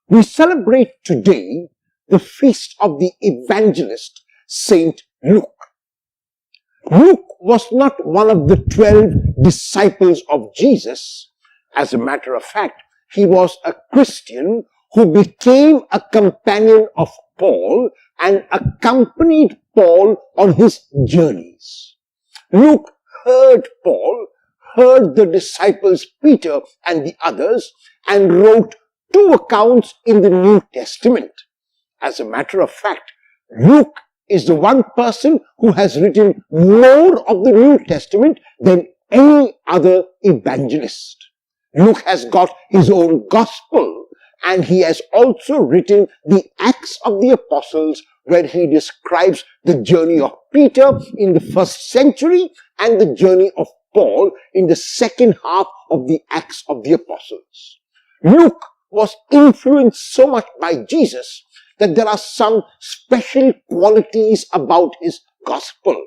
We celebrate today the feast of the evangelist, Saint Luke. Luke was not one of the 12 disciples of Jesus. As a matter of fact, he was a Christian who became a companion of Paul and accompanied Paul on his journeys. Luke heard Paul, heard the disciples Peter and the others, and wrote 2 accounts in the New Testament. As a matter of fact, Luke is the one person who has written more of the New Testament than any other evangelist. Luke has got his own gospel, and he has also written the Acts of the Apostles, where he describes the journey of Peter in the 1st century and the journey of Paul in the second half of the Acts of the Apostles. Luke was influenced so much by Jesus that there are some special qualities about his gospel.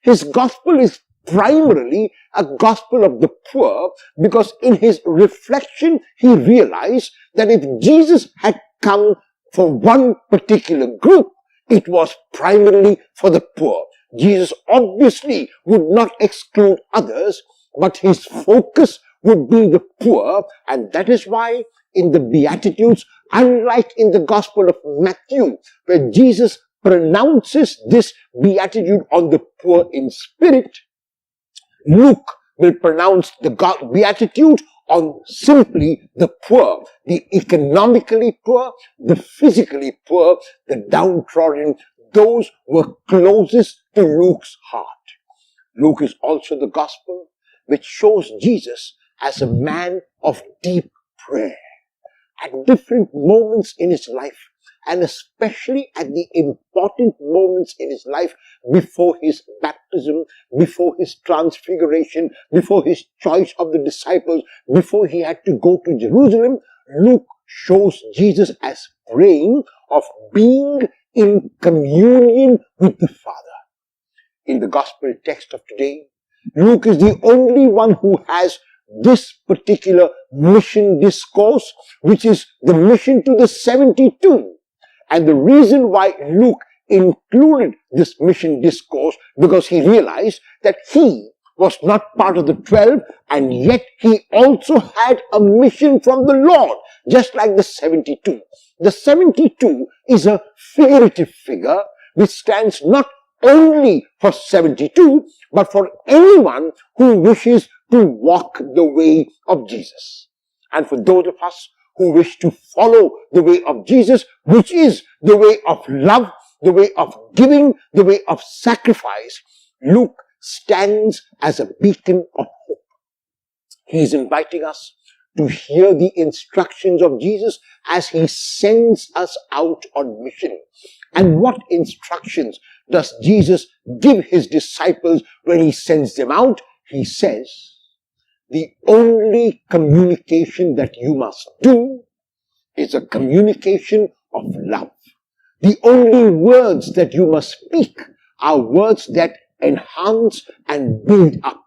His gospel is primarily a gospel of the poor, because in his reflection he realized that if Jesus had come for one particular group, it was primarily for the poor. Jesus obviously would not exclude others, but his focus would be the poor, and that is why in the Beatitudes, unlike in the Gospel of Matthew, where Jesus pronounces this beatitude on the poor in spirit, Luke will pronounce the beatitude on simply the poor, the economically poor, the physically poor, the downtrodden, those were closest to Luke's heart. Luke is also the gospel which shows Jesus as a man of deep prayer. At different moments in his life, and especially at the important moments in his life before his baptism, before his transfiguration, before his choice of the disciples, before he had to go to Jerusalem, Luke shows Jesus as praying, of being in communion with the Father. In the gospel text of today, Luke is the only one who has this particular mission discourse, which is the mission to the 72. And the reason why Luke included this mission discourse, because he realized that he was not part of the 12, and yet he also had a mission from the Lord, just like the 72. The 72 is a figurative figure which stands not only for 72, but for anyone who wishes to walk the way of Jesus. And for those of us who wish to follow the way of Jesus, which is the way of love, the way of giving, the way of sacrifice, Luke stands as a beacon of hope. He is inviting us to hear the instructions of Jesus as he sends us out on mission. And what instructions does Jesus give his disciples when he sends them out? He says, the only communication that you must do is a communication of love. The only words that you must speak are words that enhance and build up.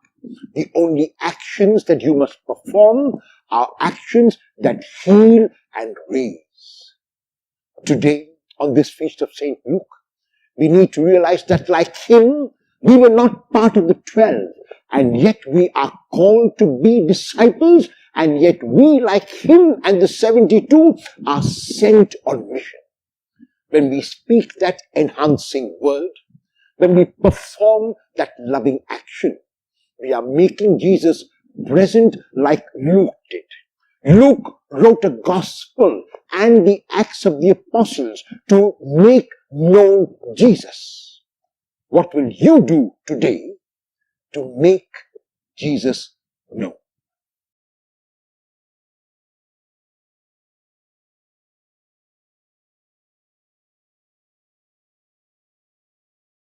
The only actions that you must perform are actions that heal and raise. Today, on this feast of St. Luke, we need to realize that like him, we were not part of the 12, and yet we are called to be disciples, and yet we, like him and the 72, are sent on mission. When we speak that enhancing word, when we perform that loving action, we are making Jesus present like Luke did. Luke wrote a gospel and the Acts of the Apostles to make known Jesus. What will you do today to make Jesus known?